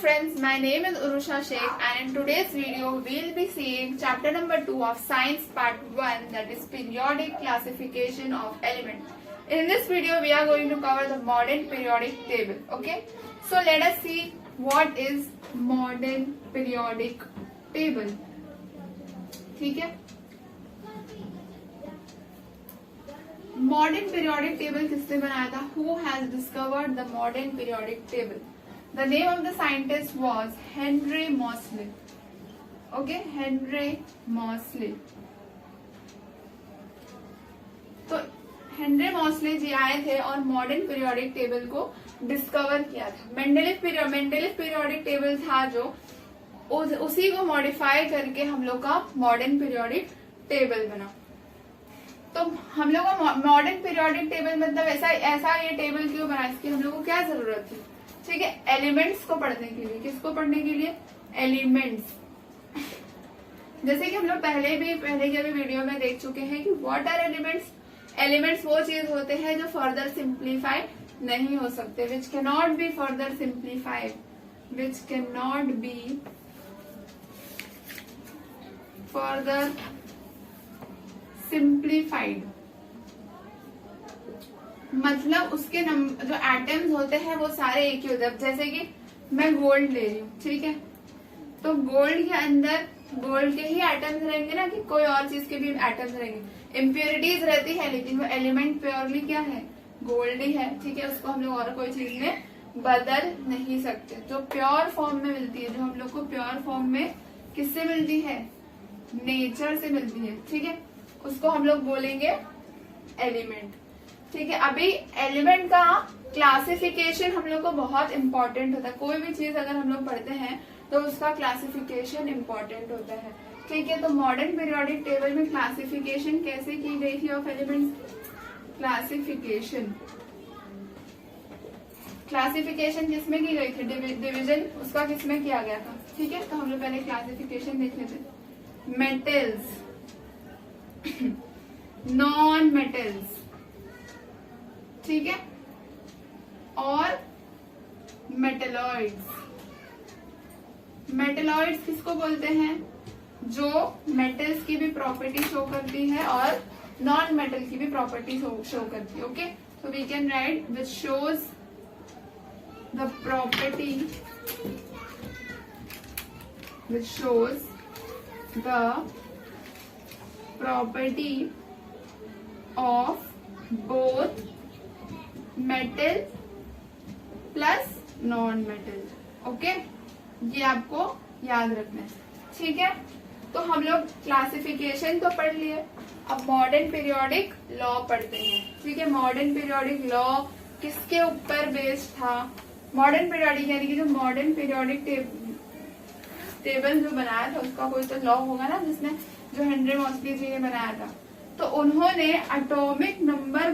friends, my name is Urusha Sheikh and in today's video we will be seeing chapter number 2 of science part 1, that is periodic classification of elements. In this video we are going to cover the modern periodic table. Okay, so let us see what is modern periodic table. ठीक है, modern periodic table किसने बनाया था? Who has discovered the modern periodic table? The name of the scientist was Henry Moseley. Okay, Henry Moseley. तो Henry Mauchly जी आए थे और modern periodic table को डिस्कवर किया था. मेंडेलिव पीरियोडिक टेबल था जो उसी को मॉडिफाई करके हम लोग का मॉडर्न पीरियोडिक टेबल बना. तो हम लोग का मॉडर्न पीरियोडिक टेबल मतलब ऐसा ये टेबल क्यों बना, इसकी हम लोग को क्या जरूरत थी? ठीक है, एलिमेंट्स को पढ़ने के लिए. किसको पढ़ने के लिए? एलिमेंट्स. जैसे कि हम लोग पहले के भी वीडियो में देख चुके हैं कि व्हाट आर एलिमेंट्स. एलिमेंट्स वो चीज होते हैं जो फर्दर सिंप्लीफाइड नहीं हो सकते, which can not be further simplified, which can not be further simplified. मतलब उसके जो एटम्स होते हैं वो सारे एक ही होते हैं. जैसे कि मैं गोल्ड ले रही हूँ, ठीक है, तो गोल्ड के अंदर गोल्ड के ही एटम्स रहेंगे ना, कि कोई और चीज के भी एटम्स रहेंगे. इम्प्योरिटीज रहती है लेकिन वो एलिमेंट प्योरली क्या है? गोल्ड ही है. ठीक है, उसको हम लोग और कोई चीज में बदल नहीं सकते. जो प्योर फॉर्म में मिलती है, जो हम लोग को प्योर फॉर्म में किससे मिलती है? नेचर से मिलती है. ठीक है, उसको हम लोग बोलेंगे एलिमेंट. ठीक है, अभी एलिमेंट का क्लासिफिकेशन हम लोग को बहुत इंपॉर्टेंट होता है. कोई भी चीज अगर हम लोग पढ़ते हैं तो उसका क्लासिफिकेशन इंपॉर्टेंट होता है. ठीक है, तो मॉडर्न पीरियोडिक टेबल में क्लासिफिकेशन कैसे की गई थी ऑफ एलिमेंट्स? क्लासिफिकेशन किसमें की गई थी? डिवीजन उसका किसमें किया गया था? ठीक है, तो हम लोग पहले क्लासिफिकेशन देख लेते. मेटल्स, नॉन मेटल्स, ठीक है, और मेटलॉइड्स. मेटलॉइड्स किसको बोलते हैं? जो मेटल्स की भी प्रॉपर्टी शो करती है और नॉन मेटल की भी प्रॉपर्टी शो करती है. Okay, so we can write which shows the property, which shows the property of both metal plus non metal. Okay, ये आपको याद रखना है. ठीक है, तो हम लोग क्लासिफिकेशन तो पढ़ लिए. अब मॉडर्न पीरियोडिक लॉ पढ़ते हैं. ठीक है, मॉडर्न पीरियोडिक लॉ किसके ऊपर बेस्ड था? मॉडर्न पीरियोडिक यानी कि जो मॉडर्न पीरियोडिक टेबल जो बनाया था उसका कोई तो लॉ होगा ना, जिसने जो हेनरी मॉसली जी ने बनाया था. तो उन्होंने एटॉमिक नंबर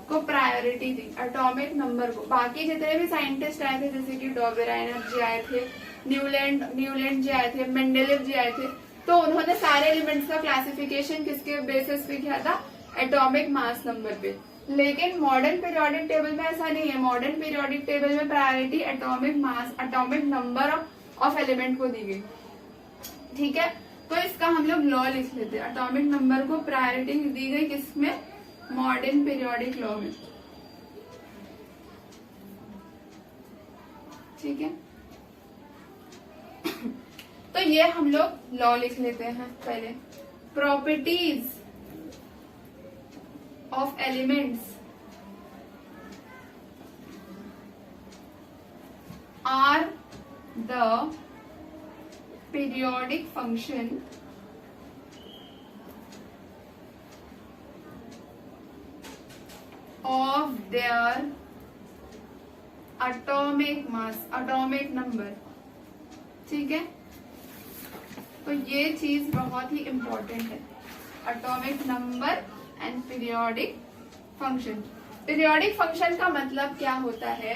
को प्रायोरिटी दी. एटॉमिक नंबर को. बाकी जितने भी साइंटिस्ट आए थे, जैसे कि डॉबेराइनर जी आए थे, न्यूलैंड जी आए थे, मेंडेलिव जी आए थे, तो उन्होंने सारे एलिमेंट्स का क्लासिफिकेशन किसके बेसिस पे किया था? एटॉमिक मास नंबर पे. लेकिन मॉडर्न पीरियोडिक टेबल में ऐसा नहीं है. मॉडर्न पीरियोडिक टेबल में priority atomic number of element को दी गई. ठीक है, तो इसका हम लोग लॉ लिख लेते हैं. एटॉमिक नंबर को प्रायोरिटी दी गई किसमें? मॉडर्न पीरियोडिक लॉ में. ठीक है, तो ये हम लोग लॉ लिख लेते हैं पहले. Properties of elements are the periodic function of their atomic mass, atomic number. ठीक है, तो ये चीज बहुत ही इंपॉर्टेंट है. Atomic number and periodic function. Periodic function का मतलब क्या होता है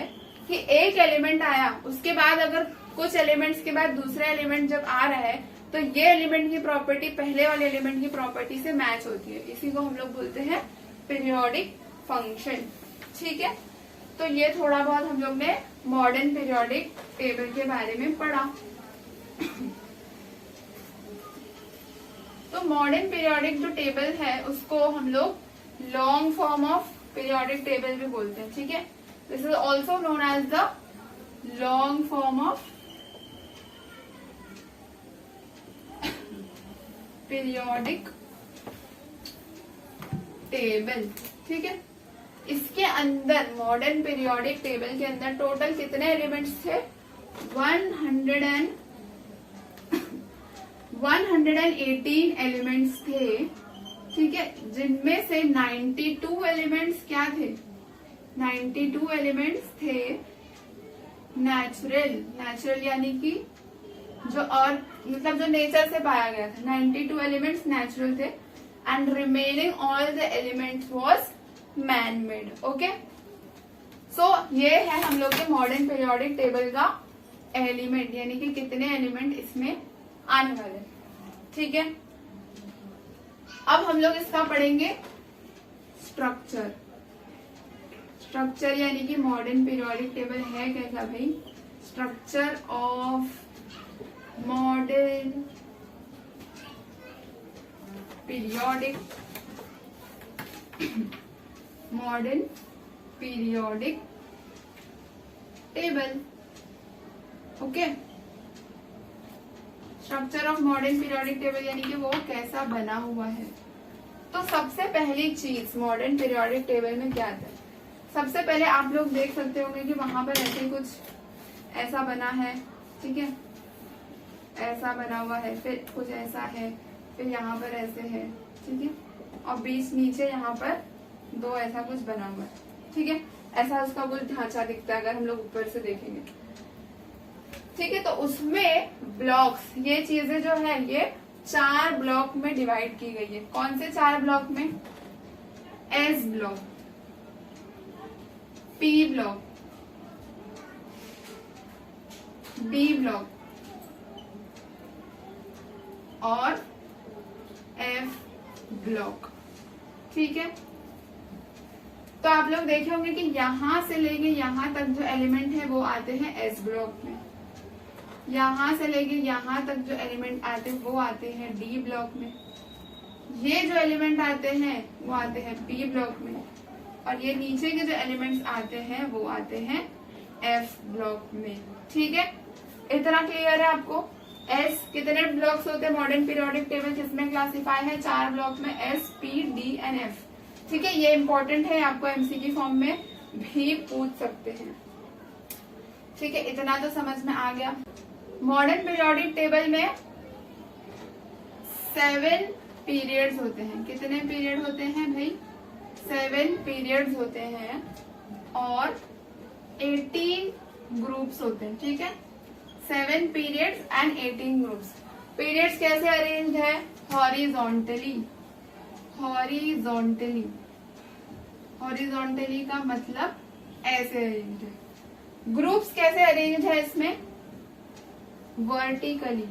कि एक एलिमेंट आया, उसके बाद अगर कुछ एलिमेंट्स के बाद दूसरा एलिमेंट जब आ रहा है तो ये एलिमेंट की प्रॉपर्टी पहले वाले एलिमेंट की प्रॉपर्टी से मैच होती है. इसी को हम लोग बोलते हैं पीरियोडिक फंक्शन. ठीक है, तो ये थोड़ा बहुत हम लोग ने मॉडर्न पीरियोडिक टेबल के बारे में पढ़ा। तो मॉडर्न पीरियोडिक जो टेबल है उसको हम लोग long form of periodic table भी बोलते हैं, ठीक है। This is also known as the long form of periodic table, ठीक है। इसके अंदर मॉडर्न पीरियोडिक टेबल के अंदर टोटल कितने एलिमेंट्स थे? 118 एलिमेंट्स थे, ठीक है, जिनमें से 92 एलिमेंट्स क्या थे? 92 एलिमेंट्स थे नेचुरल यानी कि जो और मतलब जो नेचर से पाया गया था। 92 एलिमेंट्स नेचुरल थे and remaining all the elements was man made. Okay, so ये है हम लोग के मॉडर्न पीरियोडिक टेबल का एलिमेंट, यानी कि कितने एलिमेंट इसमें आने वाले, ठीक है। अब हम लोग इसका पढ़ेंगे स्ट्रक्चर। स्ट्रक्चर यानी कि मॉडर्न पीरियोडिक टेबल है कैसा भाई? Structure of modern periodic table. Okay, structure of modern periodic table यानी कि वो कैसा बना हुआ है। तो सबसे पहली चीज मॉडर्न पीरियोडिक टेबल में क्या आता है? सबसे पहले आप लोग देख सकते होंगे कि वहां पर ऐसे कुछ ऐसा बना है, ठीक है, ऐसा बना हुआ है, फिर कुछ ऐसा है, फिर यहाँ पर ऐसे है, ठीक है, और बीच नीचे यहाँ पर दो ऐसा कुछ बना हुआ है, ठीक है। ऐसा उसका कुछ ढांचा दिखता है अगर हम लोग ऊपर से देखेंगे, ठीक है। तो उसमें ब्लॉक्स, ये चीजें जो है ये 4 ब्लॉक में डिवाइड की गई है। कौन से 4 ब्लॉक में? S block, P block, D block और एफ ब्लॉक, ठीक है। तो आप लोग देखे होंगे कि यहां से लेके यहां तक जो एलिमेंट है वो आते हैं एस ब्लॉक में, यहां से लेके यहां तक जो एलिमेंट आते हैं वो आते हैं डी ब्लॉक में, ये जो एलिमेंट आते हैं वो आते हैं पी ब्लॉक में, और ये नीचे के जो एलिमेंट्स आते हैं वो आते हैं एफ ब्लॉक में, ठीक है। इतना क्लियर है आपको? एस कितने ब्लॉक्स होते हैं मॉडर्न पीरियोडिक टेबल जिसमें क्लासिफाई है 4 ब्लॉक में, S, P, D and F, ठीक है। ये इंपॉर्टेंट है, आपको एमसीक्यू फॉर्म में भी पूछ सकते हैं, ठीक है। इतना तो समझ में आ गया। मॉडर्न पीरियोडिक टेबल में 7 पीरियड्स होते हैं। कितने पीरियड होते हैं भाई? 7 पीरियड्स होते हैं और 18 ग्रुप्स होते हैं, ठीक है। 7 पीरियड्स एंड 18 ग्रुप्स। पीरियड्स कैसे अरेंज है? हॉरिजॉन्टली। हॉरिजॉन्टली का मतलब ऐसे अरेंज है। ग्रुप्स कैसे अरेंज है इसमें? वर्टिकली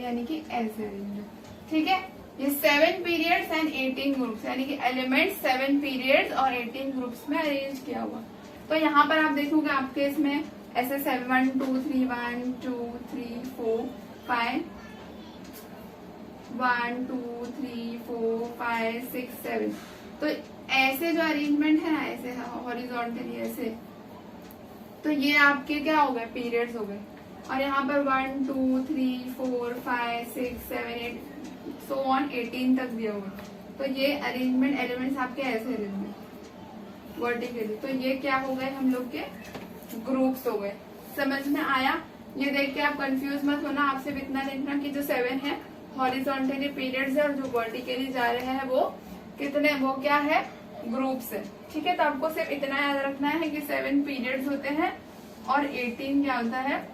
यानी कि ऐसे अरेंज है, ठीक है। ये 7 पीरियड्स एंड 18 ग्रुप्स यानी कि एलिमेंट 7 पीरियड्स और 18 ग्रुप्स में अरेंज किया हुआ। तो यहाँ पर आप देखोगे आपके इसमें ऐसे 7 1 2 3 1 2 3 4 5 1 2 3 4 5 6 7। तो ऐसे जो अरेंजमेंट है ना, ऐसे हॉरिजॉन्टली ऐसे, तो ये आपके क्या हो गए? पीरियड्स हो गए। और यहाँ पर 1 2 3 4 5 6 7 8 सो ऑन 18 तक दिया हुआ। तो ये अरेंजमेंट एलिमेंट्स आपके ऐसे अरेंजमेंट वर्टिकली। तो ये क्या हो गए? हम लोग के ग्रुप्स हो गए। समझ में आया? ये देख के आप कंफ्यूज मत होना, आपसे भी इतना देखना कि जो 7 है हॉरिजॉन्टली पीरियड्स है और जो वर्टिकली जा रहे हैं वो कितने, वो क्या है? ग्रुप्स है, ठीक है। तो आपको सिर्फ इतना याद रखना है कि 7 पीरियड्स होते हैं और 18 क्या होता है?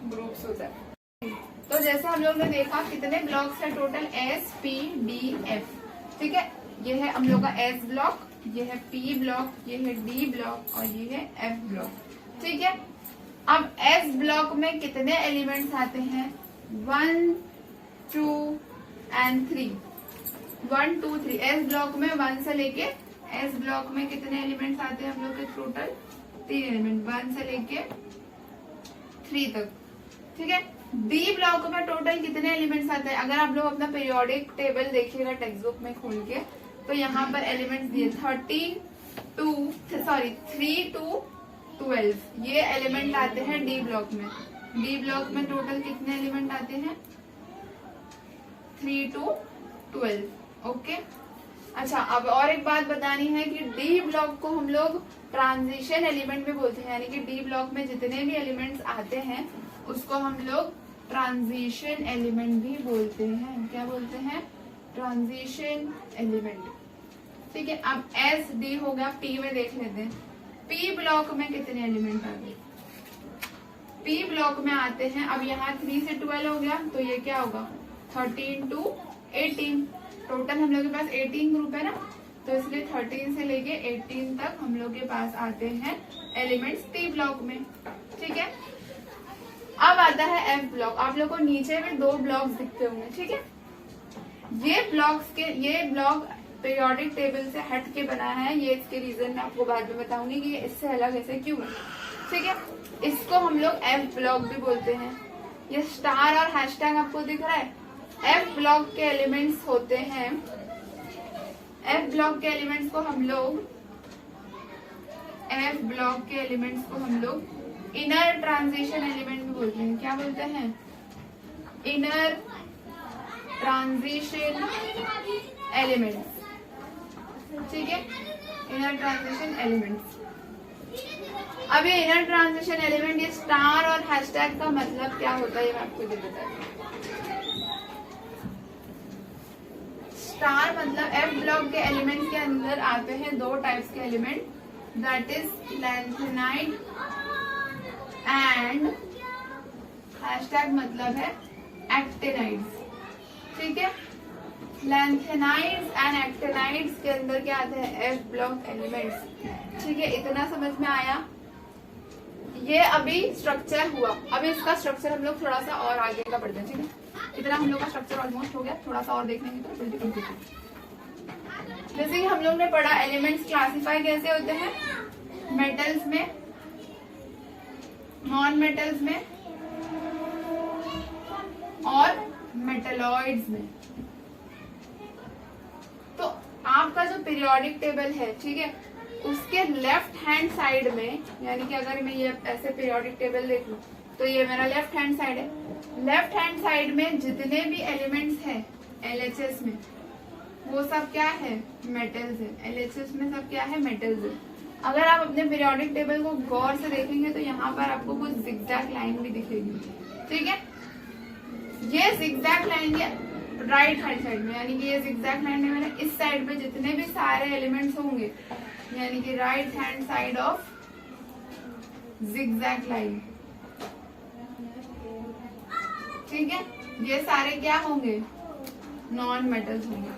ग्रुप्स होता है। तो जैसे हम लोग ने देखा कितने ब्लॉक्स है total? S, P, D, F, ठीक है। ये है हम लोग का एस ब्लॉक, ये है पी ब्लॉक, ये है डी ब्लॉक और ये है एफ ब्लॉक, ठीक है। अब एस ब्लॉक में कितने एलिमेंट्स आते हैं? 1 2 एंड 3। 1 2 3 एस ब्लॉक में 1 से लेके एस ब्लॉक में कितने एलिमेंट्स आते हैं हम लोग के? टोटल 3 एलिमेंट, 1 से लेके 3 तक, ठीक है। डी ब्लॉक में टोटल कितने एलिमेंट्स आते हैं? अगर आप लोग अपना पीरियोडिक टेबल देखिएगा टेक्स्ट बुक में खोल के, तो यहाँ पर एलिमेंट्स दिए 3 to 12 ये एलिमेंट आते हैं डी ब्लॉक में। डी ब्लॉक में टोटल कितने एलिमेंट आते हैं? 3 to 12। ओके, अच्छा अब और एक बात बतानी है कि डी ब्लॉक को हम लोग ट्रांजिशन एलिमेंट भी बोलते हैं, यानी कि डी ब्लॉक में जितने भी एलिमेंट्स आते हैं उसको हम लोग ट्रांजिशन एलिमेंट भी बोलते हैं। क्या बोलते हैं? ट्रांजिशन एलिमेंट, ठीक है। अब एस डी हो गया, पी में देख लेते हैं। पी ब्लॉक में कितने एलिमेंट आते हैं? पी ब्लॉक में आते हैं, अब यहाँ 3 से 12 हो गया, तो ये क्या होगा? 13 to 18। टोटल हम लोग के पास 18 ग्रुप है ना, तो इसलिए 13 से लेके 18 तक हम लोग के पास आते हैं एलिमेंट्स पी ब्लॉक में, ठीक है। अब आता है एफ ब्लॉक। आप लोग को नीचे में 2 ब्लॉक्स दिखते होंगे, ठीक है। ये ब्लॉक पीरियोडिक टेबल से हट के बना है, ये इसके रीजन मैं आपको बाद में बताऊंगी कि ये इससे अलग ऐसे क्यों है, ठीक है। इसको हम लोग एफ ब्लॉक भी बोलते हैं। ये स्टार और हैशटैग आपको दिख रहा है। एफ ब्लॉक के एलिमेंट्स होते हैं, एफ ब्लॉक के एलिमेंट्स को हम लोग इनर ट्रांजिशन एलिमेंट भी बोलते हैं। क्या बोलते हैं? इनर ट्रांजिशन एलिमेंट्स, ठीक है। Inner transition elements. अब ये इनर ट्रांजिशन एलिमेंट, ये स्टार और हैशटैग का मतलब क्या होता है ये मैं आपको बता दूं। स्टार मतलब एफ ब्लॉक के एलिमेंट के अंदर आते हैं 2 टाइप्स के element, that is lanthanide and hashtag मतलब है एक्टिनाइड्स, ठीक है। लैंथेनाइड्स एंड एक्टिनाइड्स के अंदर क्या आते हैं? एफ ब्लॉक एलिमेंट्स, ठीक है। इतना समझ में आया? ये अभी स्ट्रक्चर हुआ, अभी इसका स्ट्रक्चर हम लोग थोड़ा सा और आगे का पढ़ते हैं, ठीक है। इतना हम लोग का स्ट्रक्चर ऑलमोस्ट हो गया, थोड़ा सा और देखने की तो जल्दी कंप्लीट हो। जैसे कि हम लोग ने पढ़ा एलिमेंट्स क्लासिफाई कैसे होते हैं, मेटल्स में, नॉन मेटल्स में और मेटलॉइड्स में। तो आपका जो पीरियोडिक टेबल है, ठीक है, उसके लेफ्ट हैंड साइड में, यानी कि अगर मैं ये ऐसे पीरियोडिक टेबल देख लूं तो ये मेरा लेफ्ट हैंड साइड है। लेफ्ट हैंड साइड में जितने भी एलिमेंट्स हैं एलएचएस में, वो सब क्या है? मेटल्स है। एलएचएस में सब क्या है? मेटल्स है। अगर आप अपने पीरियोडिक टेबल को गौर से देखेंगे तो यहाँ पर आपको कुछ जिगजैग लाइन भी दिखेगी, ठीक है। ये जिगजैग लाइन ये राइट हैंड साइड में, यानी कि ये जिगजैग लाइन है, इस साइड पे जितने भी सारे एलिमेंट्स होंगे, यानी कि right hand side of zigzag line, ठीक है। ये सारे क्या होंगे? नॉन मेटल्स होंगे।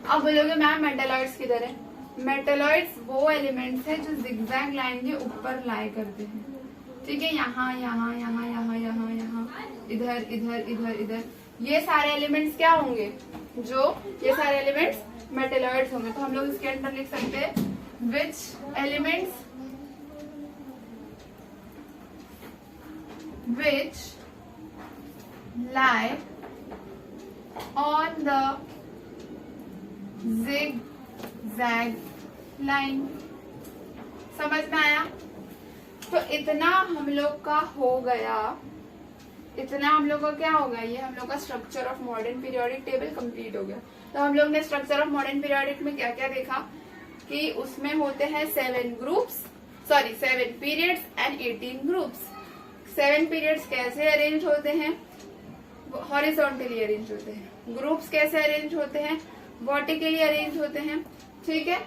अब बोलोगे मैम मेटलॉइड्स किधर है? मेटलॉइड्स वो एलिमेंट्स है जो जिगजैग लाइन के ऊपर लाई करते हैं, ठीक है। यहाँ यहाँ यहाँ यहाँ यहाँ यहाँ इधर इधर इधर इधर, ये सारे एलिमेंट्स क्या होंगे? ये सारे एलिमेंट्स मेटलॉइड्स होंगे। तो हम लोग इसके अंदर लिख सकते हैं which elements which lie on the zigzag line। समझ में आया? तो इतना हम लोग का हो गया, इतना हम लोग का क्या हो गया? ये हम लोग का structure of modern periodic table complete हो गया। तो हम लोग ने स्ट्रक्चर ऑफ मॉडर्न पीरियोडिक में क्या क्या देखा कि उसमें होते हैं 7 पीरियड्स एंड 18 ग्रुप्स। 7 पीरियड्स कैसे अरेंज होते हैं? हॉरिजॉन्टली अरेंज होते हैं। ग्रुप्स कैसे अरेंज होते हैं? वर्टिकली अरेंज होते हैं, ठीक है।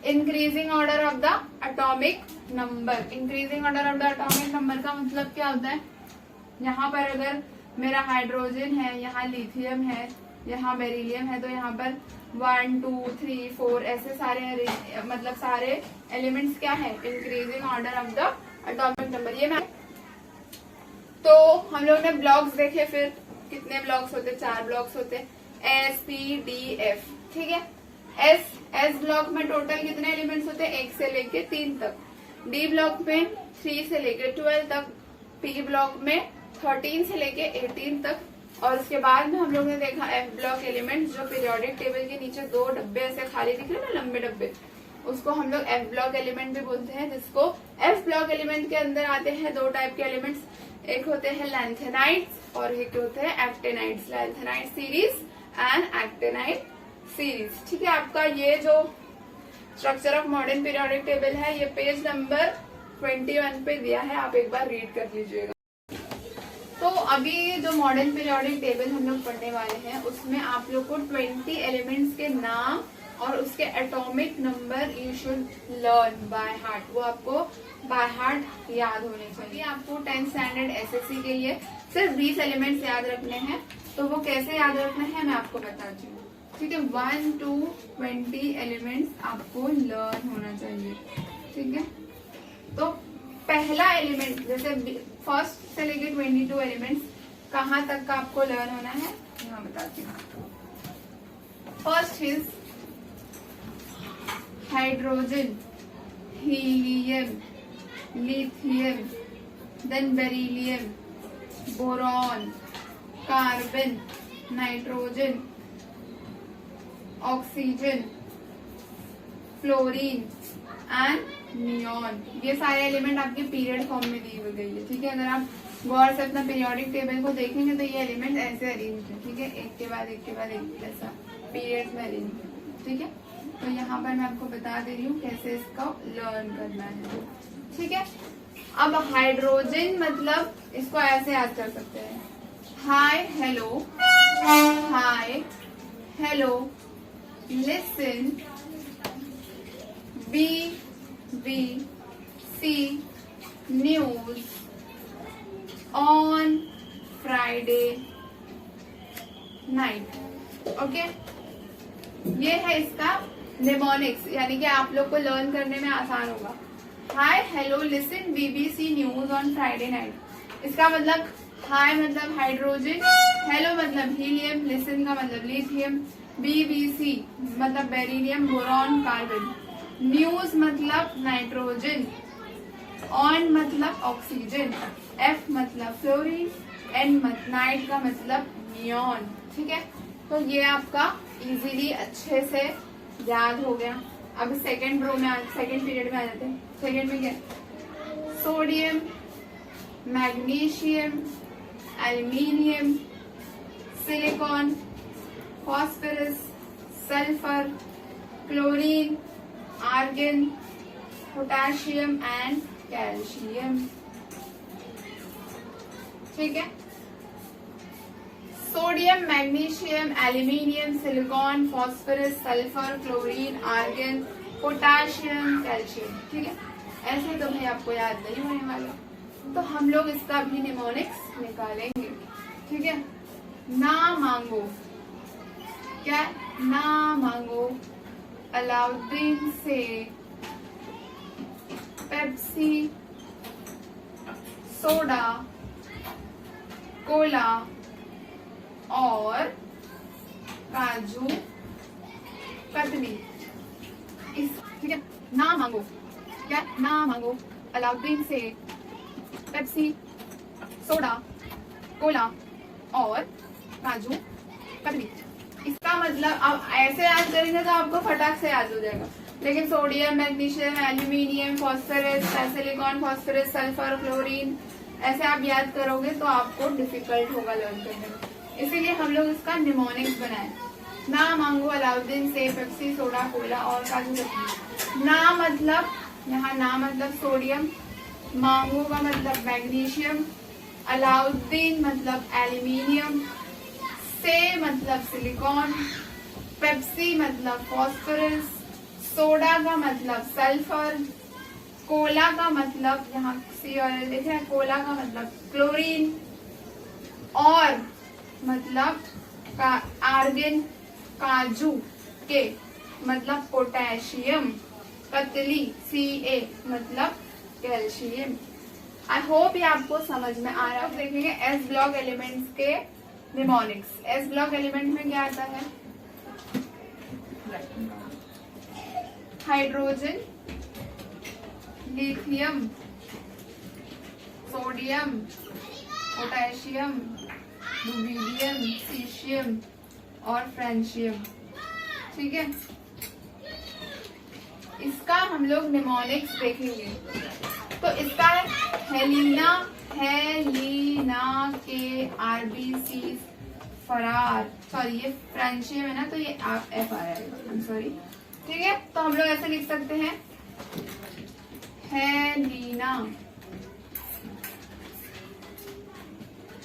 Increasing order of the atomic number. Increasing order of the atomic number का मतलब क्या होता है? यहाँ पर अगर मेरा हाइड्रोजन है, यहाँ लिथियम है, यहाँ बेरिलियम है, तो यहाँ पर 1 2 3 4 ऐसे सारे मतलब सारे एलिमेंट्स क्या है? Increasing order of the atomic number. ये मैं तो हम लोग ने ब्लॉक्स देखे, फिर कितने ब्लॉक्स होते? 4 ब्लॉक्स होते, एस पी डी एफ, ठीक है। एस ब्लॉक में टोटल कितने एलिमेंट्स होते हैं? 1 से लेके 3 तक। डी ब्लॉक में 3 से लेके 12 तक। पी ब्लॉक में 13 से लेके 18 तक। और उसके बाद में हम लोग ने देखा एफ ब्लॉक एलिमेंट्स, जो पीरियोडिक टेबल के नीचे 2 डब्बे ऐसे खाली दिख रहे हैं ना, लंबे डब्बे, उसको हम लोग एफ ब्लॉक एलिमेंट भी बोलते हैं। जिसको एफ ब्लॉक एलिमेंट के अंदर आते हैं 2 टाइप के एलिमेंट्स, एक होते हैं लैंथेनाइड्स और एक होते हैं actinides. Lanthanide series and actinide series. ठीक है, आपका ये जो structure of modern periodic table है ये पेज नंबर 21 पे दिया है, आप एक बार रीड कर लीजिएगा। तो अभी जो मॉडर्न पीरियोडिक टेबल हम लोग पढ़ने वाले हैं उसमें आप लोग को 20 एलिमेंट्स के नाम और उसके atomic number you should learn by heart. वो आपको बाय हार्ट याद होने चाहिए। आपको 10th स्टैंडर्ड एसएससी के लिए सिर्फ 20 एलिमेंट्स याद रखने हैं। तो वो कैसे याद रखना है मैं आपको बताती हूँ। ठीक है, 1 to 20 एलिमेंट्स आपको लर्न होना चाहिए। ठीक है, तो पहला एलिमेंट जैसे फर्स्ट से लेके 22 एलिमेंट्स कहाँ तक का आपको लर्न होना है यहाँ बताती हूँ। First is hydrogen, helium, lithium, then beryllium, boron, carbon, nitrogen, oxygen, fluorine and neon. ये सारे एलिमेंट आपके पीरियड फॉर्म में दी गई है। ठीक है, अगर आप गौर से अपना पीरियोडिक टेबल को देखेंगे तो ये एलिमेंट ऐसे अरेंज है। ठीक है, एक के बाद एक ऐसा पीरियड्स में अरेंज है। ठीक है, तो यहाँ पर मैं आपको बता दे रही हूँ कैसे इसका लर्न करना है। ठीक है, अब हाइड्रोजन मतलब इसको ऐसे याद कर सकते हैं, hi hello, hi hello, listen, BBC news, on Friday night. Okay, ये है इसका निमोनिक्स, यानी कि आप लोग को लर्न करने में आसान होगा। Hi hello listen BBC news on Friday night. इसका मतलब हाय मतलब हाइड्रोजन, हेलो मतलब हीलियम, लिसन का मतलब लिथियम, BBC मतलब बेरिलियम, बोरॉन, कार्बन, न्यूज मतलब नाइट्रोजन, ऑन मतलब ऑक्सीजन, एफ मतलब फ्लोरीन, एन नाइट का मतलब नियॉन। ठीक है, तो ये आपका इजीली अच्छे से याद हो गया। अब सेकंड पीरियड में आ जाते हैं। सेकंड में क्या? Sodium, magnesium, aluminium, silicon, phosphorus, sulphur, chlorine, argon, potassium and calcium. ठीक है, sodium, magnesium, aluminium, silicon, phosphorus, sulphur, chlorine, argon, potassium, calcium. ठीक है, ऐसे तो भाई आपको याद नहीं होने वाला, तो हम लोग इसका भी निमोनिक्स निकालेंगे। ठीक है, ना मांगो, क्या? ना मांगो, अलाउद्दीन से पेप्सी, सोडा, कोला और काजू कतली। ठीक है, ना मांगो, क्या? ना मांगो, अलाउद्दीन से पेप्सी, सोडा, कोला और काजू कतली। इसका मतलब आप ऐसे याद करेंगे तो आपको फटाक से याद हो जाएगा, लेकिन sodium, magnesium, aluminium, phosphorus, silicon, phosphorus, sulphur, chlorine ऐसे आप याद करोगे तो आपको डिफिकल्ट होगा लर्न करने में। इसीलिए हम लोग इसका निमोनिक्स बनाए। ना मांगो, अलाउद्दीन से पेप्सी, सोडा, कोला और काजू कतली। ना मतलब यहाँ ना मतलब सोडियम, मांगो का मतलब मैग्नीशियम, अलाउद्दीन मतलब एल्यूमिनियम, से मतलब सिलिकॉन, पेप्सी मतलब फॉस्फोरस, सोडा का मतलब सल्फर, कोला का मतलब यहाँ सी और एल लिखे हैं, कोला का मतलब क्लोरीन और मतलब आर्गन, काजू के मतलब पोटेशियम, कतली Ca मतलब कैल्शियम। आई होप ये आपको समझ में आ रहा है। देखेंगे एस ब्लॉक एलिमेंट्स के निमोनिक्स। एस ब्लॉक एलिमेंट में क्या आता है? Hydrogen, lithium, sodium, potassium, rubidium, caesium और फ्रेंशियम। ठीक है, इसका हम लोग निमोनिक्स देखेंगे। तो इसका है हेलिना, हेलिना के आरबीसी फरार, सॉरी ये फ्रेंशियम है ना, तो ये आप एफ आ जाएगा, आई एम सॉरी। ठीक है, तो हम लोग ऐसे लिख सकते हैं हेलिना,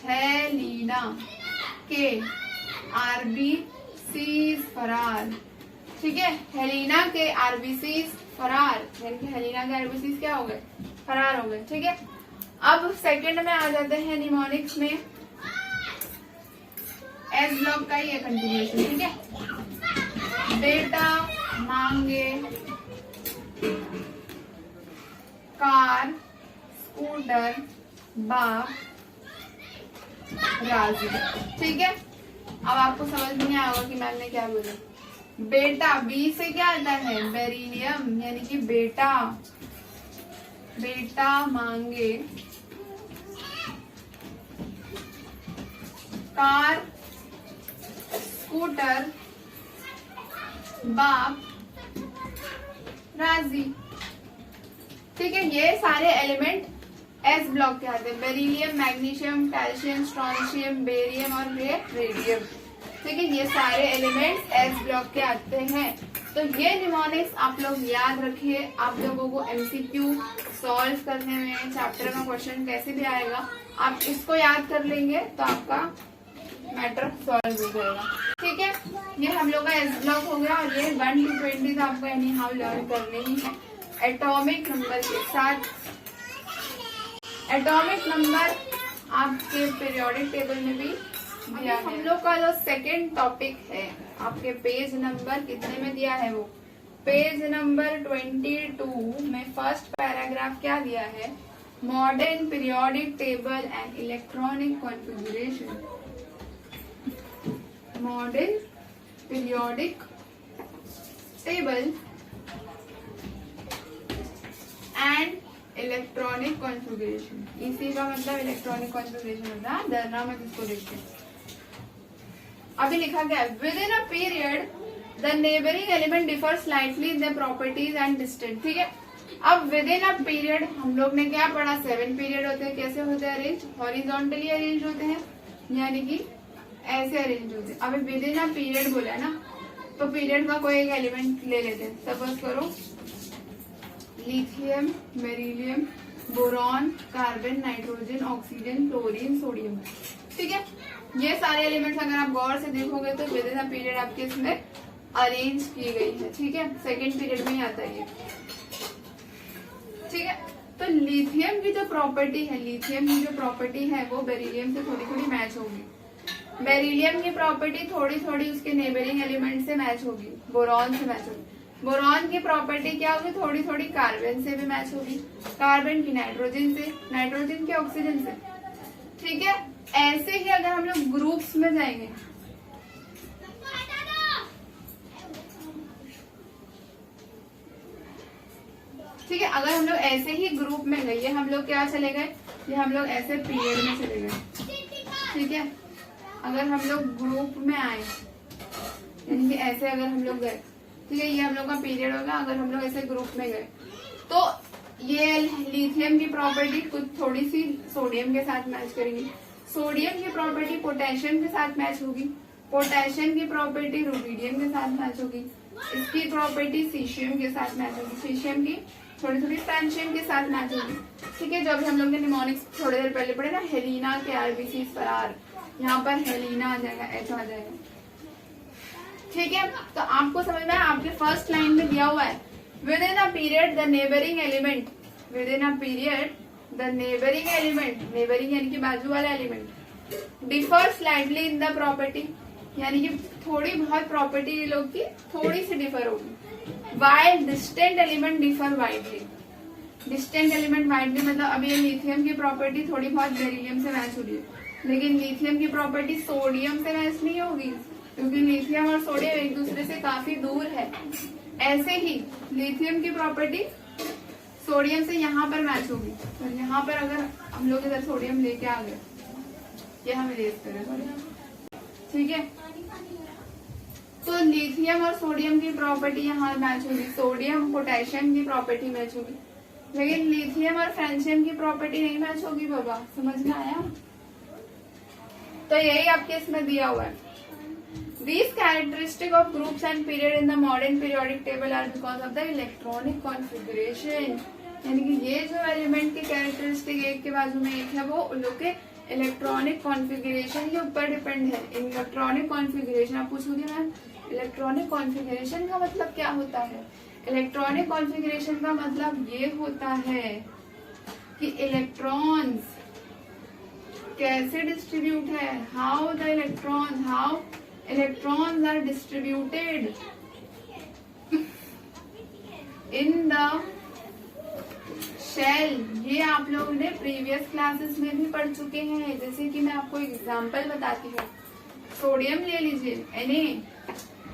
हेलिना के आरबीसी फरार। ठीक है, हेलिना के आरबीसी फरार, यानी कि हेलिना के आरबीसी क्या हो गए, फरार हो गए। ठीक है, अब सेकंड में आ जाते हैं निमोनिक्स में, एस ब्लॉक का ही है कंटिन्यूएशन। ठीक है, बेटा, मांगे, कार, स्कूटर, बाप, राजू। ठीक है, अब आपको समझ में नहीं आएगा कि मैम ने क्या बोला। बेटा, बी से क्या आता है, बेरिलियम, यानी कि बेटा, बेटा मांगे, कार, स्कूटर, बाप, राजी। ठीक है, ये सारे एलिमेंट एस ब्लॉक के आते हैं, beryllium, magnesium, calcium, strontium, barium और ये रेडियम। ठीक है, ये सारे एलिमेंट्स एस ब्लॉक के आते हैं। तो ये निमोनिक्स आप लोग याद रखिए, आप लोगों को एमसीक्यू सॉल्व करने में चैप्टर का क्वेश्चन कैसे भी आएगा, आप इसको याद कर लेंगे तो आपका मैटर सॉल्व हो जाएगा। ठीक है, ये हम लोग का एस ब्लॉक हो गया और ये 1 to 20 तो आपको एनी हाउ लर्न करने ही है एटॉमिक नंबर के साथ। एटॉमिक नंबर आपके पीरियोडिक टेबल में भी दिया है। हम लोग का जो सेकेंड टॉपिक है, आपके पेज नंबर कितने में दिया है, वो पेज नंबर 22 में फर्स्ट पैराग्राफ क्या दिया है, modern periodic table and electronic configuration. Modern periodic table and electronic configuration. इसी का मतलब इलेक्ट्रॉनिक कॉन्फ़िगरेशन होता है, डरना मत, इसको देखते हैं। अभी लिखा गया है with in a period the neighbouring element differ slightly in the properties and distance. ठीक है, अब विद इन अ पीरियड हम लोग ने क्या पढ़ा, 7 पीरियड होते हैं। कैसे होते हैं अरेंज, हॉरिजॉन्टली अरेंज होते हैं, यानी कि ऐसे अरेंज होते हैं। अभी विद इन अ पीरियड बोला है ना, तो पीरियड का कोई एक एलिमेंट ले लेते हैं। सपोज करो lithium, beryllium, boron, carbon, nitrogen, oxygen, chlorine, sodium. ठीक है, ये सारे एलिमेंट्स अगर आप गौर से देखोगे तो विद इन अ पीरियड आपके इसमें अरेंज की गई है। ठीक है, सेकेंड पीरियड में ही आता है ये। ठीक है, तो लिथियम की जो प्रॉपर्टी है, लिथियम की जो प्रॉपर्टी है वो बेरिलियम से थोड़ी थोड़ी मैच होगी। बेरिलियम की प्रॉपर्टी थोड़ी थोड़ी उसके नेबरिंग एलिमेंट से मैच होगी, बोरॉन से मैच होगी। बोरॉन की प्रॉपर्टी क्या होगी, थोड़ी थोड़ी कार्बन से भी मैच होगी, कार्बन की नाइट्रोजन से, नाइट्रोजन की ऑक्सीजन से। ठीक है, ऐसे ही अगर हम लोग ग्रुप्स में जाएंगे, ठीक है, अगर हम लोग ऐसे ही ग्रुप में गए, ये हम लोग क्या चले गए, ये हम लोग ऐसे पीरियड में चले गए। ठीक है, अगर हम लोग ग्रुप में आए, यानी कि ऐसे अगर हम लोग गए, ठीक है, ये हम लोग का पीरियड होगा। अगर हम लोग ऐसे ग्रुप में गए तो ये लिथियम की प्रॉपर्टी कुछ थोड़ी सी सोडियम के साथ मैच करेंगी, सोडियम की प्रॉपर्टी पोटेशियम के साथ मैच होगी, पोटेशियम की प्रॉपर्टी रुबिडियम के साथ मैच होगी, इसकी प्रॉपर्टी सीशियम के साथ मैच होगी, सीशियम की थोड़ी थोड़ी फ्रेंशियम के साथ मैच होगी। ठीक है, जब हम लोग ने निमोनिक्स थोड़ी देर पहले पढ़े ना, हेलिना के आरबीसी फरार, यहाँ पर हेलिना आ जाएगा, एच आ जाएगा। ठीक है, तो आपको समझ में आपके फर्स्ट लाइन में दिया हुआ है with in a period the neighbouring element, with in a period the neighbouring element, neighbouring यानी कि बाजू वाला element, differ slightly in the property, यानी कि थोड़ी बहुत प्रॉपर्टी ये लोग की थोड़ी सी डिफर होगी। While distant element differ widely, distant element widely मतलब अभी लिथियम की प्रॉपर्टी थोड़ी बहुत बेरिलियम से मैच हो रही है, लेकिन लिथियम की प्रॉपर्टी सोडियम से मैच नहीं होगी, क्योंकि लिथियम और सोडियम एक दूसरे से काफी दूर है। ऐसे ही लिथियम की प्रॉपर्टी सोडियम से यहाँ पर मैच होगी। तो यहाँ पर अगर हम लोग इधर सोडियम लेके आ गए, ये हम इरेज करें, ठीक है। तो लिथियम और सोडियम की प्रॉपर्टी यहाँ मैच होगी, सोडियम पोटेशियम की प्रॉपर्टी मैच होगी, लेकिन लिथियम और फ्रेंशियम की प्रॉपर्टी नहीं मैच होगी बाबा, समझ में आया। तो यही आपके इसमें दिया हुआ है। These characteristics of groups and period in the modern periodic table are because of the electronic configuration। यानी कि ये जो एलिमेंट के कैरेक्टरिस्टिक एक के बाजू में एक है, वो उन लोग के इलेक्ट्रॉनिक कॉन्फ़िगरेशन के ऊपर डिपेंड है। इलेक्ट्रॉनिक कॉन्फ़िगरेशन आप पूछोगे मैम, इलेक्ट्रॉनिक कॉन्फ़िगरेशन का मतलब क्या होता है? इलेक्ट्रॉनिक कॉन्फ़िगरेशन का मतलब ये होता है कि इलेक्ट्रॉन्स कैसे डिस्ट्रीब्यूट है, how electrons are distributed in the shell। ये आप लोगों ने प्रीवियस क्लासेस में भी पढ़ चुके हैं। जैसे कि मैं आपको एग्जांपल बताती हूँ, सोडियम ले लीजिए Na,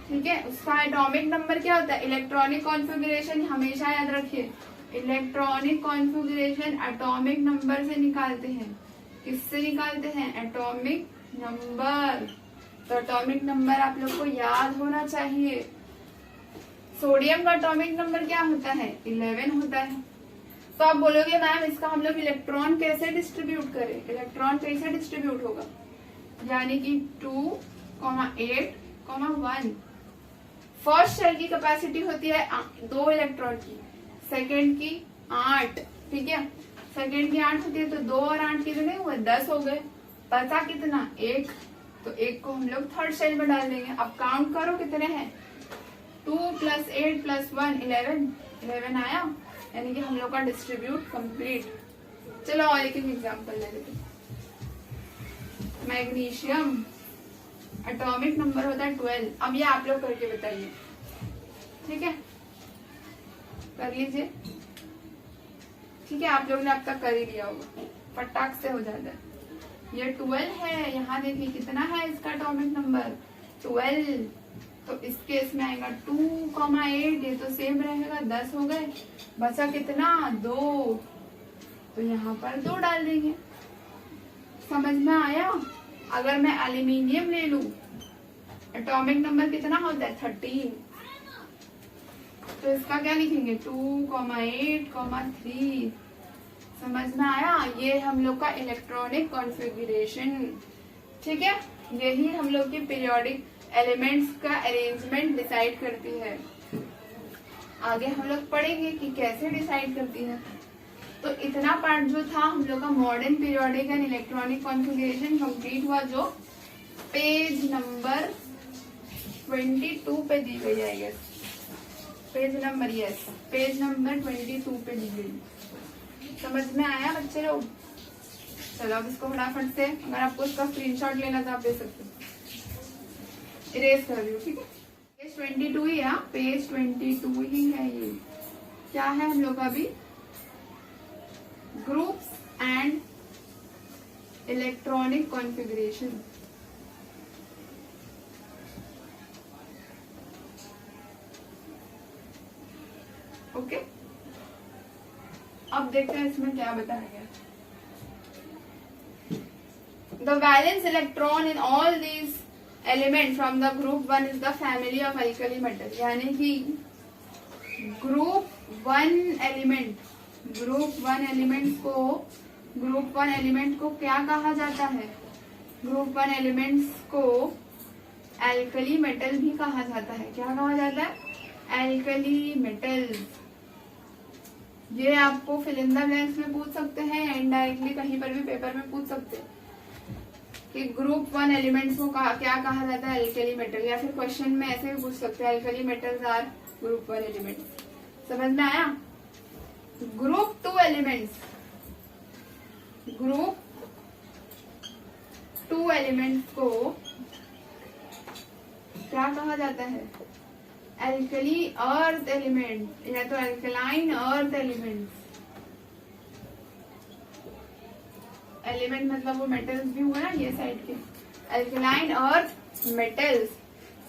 ठीक है, उसका एटॉमिक नंबर क्या होता है? इलेक्ट्रॉनिक कॉन्फ़िगरेशन हमेशा याद रखिए, इलेक्ट्रॉनिक कॉन्फ़िगरेशन एटॉमिक नंबर से निकालते हैं। किससे निकालते हैं? Atomic number. तो एटॉमिक नंबर आप लोग को याद होना चाहिए। सोडियम का एटॉमिक नंबर क्या होता है? 11 होता है। तो आप बोलोगे मैम इसका हम लोग इलेक्ट्रॉन कैसे डिस्ट्रीब्यूट करें? इलेक्ट्रॉन कैसे डिस्ट्रीब्यूट होगा? यानी कि 2, 8, 1। फर्स्ट शेल की कैपेसिटी होती है 2 इलेक्ट्रॉन की, सेकेंड की 8, ठीक है, सेकेंड की 8 होती है, तो 2 और 8 कितने हुए? 10 हो गए। बचा कितना? 1। तो 1 को हम लोग थर्ड सेल में डाल देंगे। अब काउंट करो कितने हैं? 2 + 8 + 1 11 आया, यानी कि हम लोग का डिस्ट्रीब्यूट कंप्लीट। चलो और एक एग्जांपल ले लेते हैं। मैग्नीशियम एटॉमिक नंबर होता है 12। अब ये आप लोग करके बताइए, ठीक है, कर लीजिए, ठीक है, आप लोगों ने अब तक कर ही लिया होगा, फटाक से हो जाता है। ये 12 है, यहाँ देखिए कितना है इसका एटॉमिक नंबर? 12। तो इस केस में आएगा 2, 8, ये तो सेम रहेगा, 10 हो गए। बचा कितना? 2। तो यहाँ पर 2 डाल देंगे। समझ में आया? अगर मैं एल्यूमिनियम ले लूं, एटॉमिक नंबर कितना होता है? 13। तो इसका क्या लिखेंगे? 2, 8, 3। समझ में आया? ये हम लोग का इलेक्ट्रॉनिक कॉन्फ़िगरेशन, ठीक है, यही हम लोग की पीरियोडिक एलिमेंट्स का अरेंजमेंट डिसाइड करती है। आगे हम लोग पढ़ेंगे कि कैसे डिसाइड करती है। तो इतना पार्ट जो था हम लोग का modern periodic and electronic configuration complete हुआ, जो पेज नंबर 22 पे दी गई है। पेज नंबर 22 पे दी गई। समझ में आया बच्चे लोग? चलो अब इसको फटाफट से, अगर आपको इसका स्क्रीनशॉट लेना तो आप ले सकते हो। इरेज कर दियो, ठीक है। पेज 22 ही है, पेज 22 ही है। ये क्या है हम लोग का अभी? Groups and electronic configuration. Okay, अब देखते हैं इसमें क्या बताया गया। The valence electron in all these elements from the group 1 is the family of alkali metal। यानी कि ग्रुप 1 एलिमेंट को क्या कहा जाता है? ग्रुप 1 एलिमेंट्स को एल्कली मेटल भी कहा जाता है। क्या कहा जाता है? Alkali metals. ये आपको फिल इन द ब्लैंक्स में पूछ सकते हैं या इनडायरेक्टली कहीं पर भी पेपर में पूछ सकते हैं कि ग्रुप 1 एलिमेंट्स को क्या कहा जाता है? Alkali metal. या फिर क्वेश्चन में ऐसे भी पूछ सकते हैं, alkali metals are group 1 elements. समझ में आया? ग्रुप 2 एलिमेंट्स को क्या कहा जाता है? एल्कली अर्थ एलिमेंट या तो एल्कलाइन अर्थ एलिमेंट्स। एलिमेंट मतलब वो मेटल्स भी हुआ ना ये साइड के, एल्कलाइन अर्थ मेटल्स।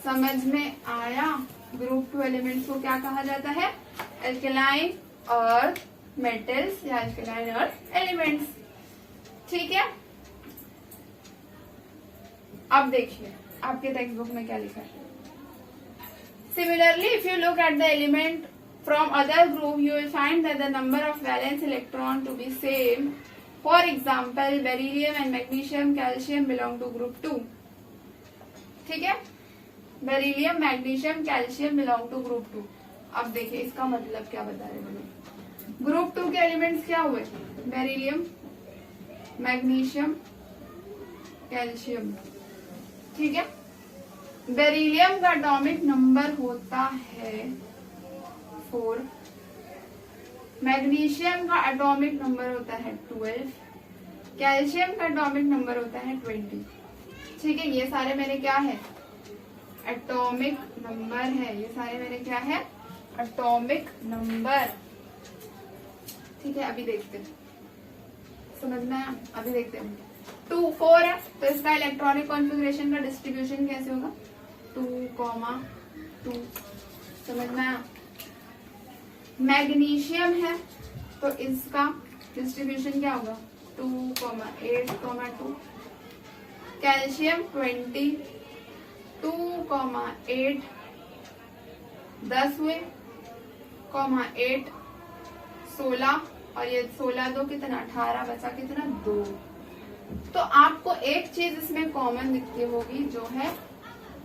समझ में आया? ग्रुप 2 एलिमेंट्स को क्या कहा जाता है? एल्केलाइन अर्थ मेटल्स या एल्केलाइन अर्थ एलिमेंट्स। ठीक है, अब देखिए आपके टेक्स्ट बुक में क्या लिखा है। Similarly, if you look at the element from other group, you will find that the number of valence electron to be same. For example, beryllium and magnesium, calcium belong to group 2. ठीक है, beryllium magnesium calcium belong to group 2। अब देखिए इसका मतलब क्या बता रहे हैं। ग्रुप 2 के एलिमेंट्स क्या हुए? Beryllium, magnesium, calcium. ठीक है, बेरिलियम का एटॉमिक नंबर होता है 4, मैग्नीशियम का एटॉमिक नंबर होता है 12, कैल्शियम का एटॉमिक नंबर होता है 20। ठीक है, ये सारे मेरे क्या है? एटॉमिक नंबर है। ये सारे मेरे क्या है? Atomic number. ठीक है, अभी देखते हैं, समझ में आया? अभी देखते हैं। 2, 4 है तो इसका इलेक्ट्रॉनिक कॉन्फ़िगरेशन का डिस्ट्रीब्यूशन कैसे होगा? 2,2। समझ में आया? मैग्नीशियम है तो इसका डिस्ट्रीब्यूशन क्या होगा? 2,8,2। कैल्शियम 20, 2,8, 10 हुए, 8, 16 और ये 16 2 कितना? 18 बचा कितना? 2। तो आपको एक चीज इसमें कॉमन दिखती होगी जो है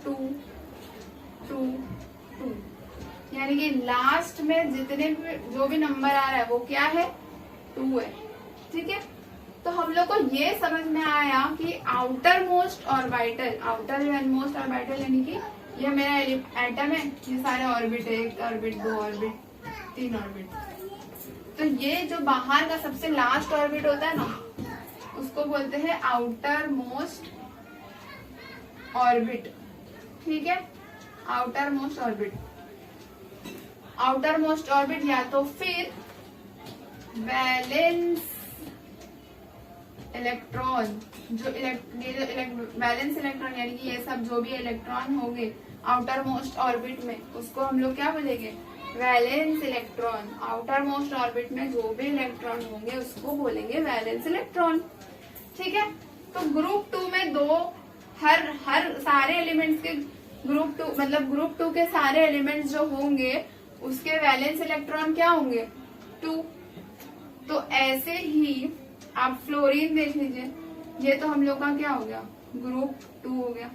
2, 2, 2। यानी कि लास्ट में जितने भी जो भी नंबर आ रहा है वो क्या है? 2 है। ठीक है, तो हम लोग को ये समझ में आया कि outer most orbital, outer and most orbital यानी कि ये मेरा एटम है, ये सारे ऑर्बिट है, 1 ऑर्बिट, 2 ऑर्बिट, 3 ऑर्बिट। तो ये जो बाहर का सबसे लास्ट ऑर्बिट होता है ना, उसको बोलते हैं आउटर मोस्ट ऑर्बिट। ठीक है, outer most orbit. Outer most orbit या तो फिर वैलेंस इलेक्ट्रॉन, जो वैलेंस इलेक्ट्रॉन यानी कि ये सब जो भी इलेक्ट्रॉन होंगे आउटर मोस्ट ऑर्बिट में, उसको हम लोग क्या बोलेंगे? Valence electron. Outer most orbit में जो भी इलेक्ट्रॉन होंगे उसको बोलेंगे वैलेंस इलेक्ट्रॉन। ठीक है, तो ग्रुप 2 में हर सारे एलिमेंट्स के ग्रुप 2 मतलब ग्रुप 2 के सारे एलिमेंट्स जो होंगे उसके वैलेंस इलेक्ट्रॉन क्या होंगे? 2। तो ऐसे ही आप फ्लोरीन देख लीजिए, ये तो हम लोग का क्या हो गया? ग्रुप 2 हो गया।